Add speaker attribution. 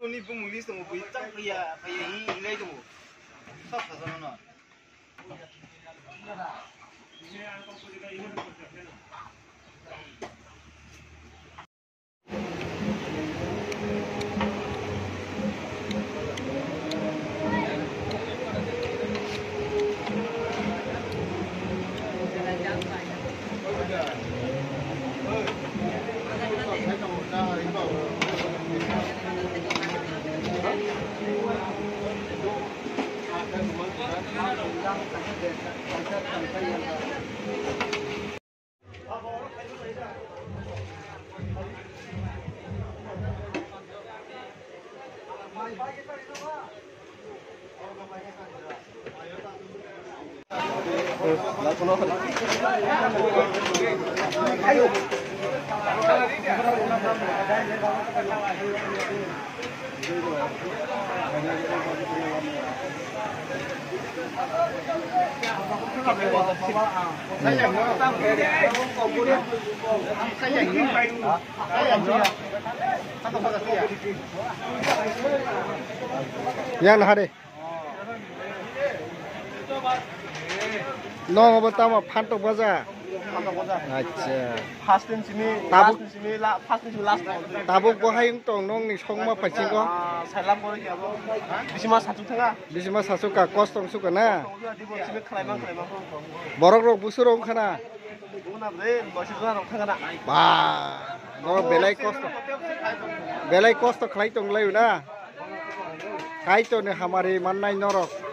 Speaker 1: ni pemuli semua bui cang kaya ini ilai tu. Sab sasaran na.
Speaker 2: Yang nak deh. Nong apa tamu pantok baza. Acha.
Speaker 3: Pastin sini,
Speaker 2: Tabuk
Speaker 3: pastin sini last.
Speaker 2: tabuk bahaya yang tong nong ni song ma pacing ko.
Speaker 3: Salam boleh ya bro. Bisma satu tengah.
Speaker 2: Bisi ma sasuka kos tong suka na.
Speaker 3: Di bawah sini kelaimang.
Speaker 2: Borok rok busurong kana.
Speaker 3: Bukan bre, bosnya orang tengah nak.
Speaker 2: Bah. No belai kos to khlai tong layu na. Kai to ne hamari mannai norok.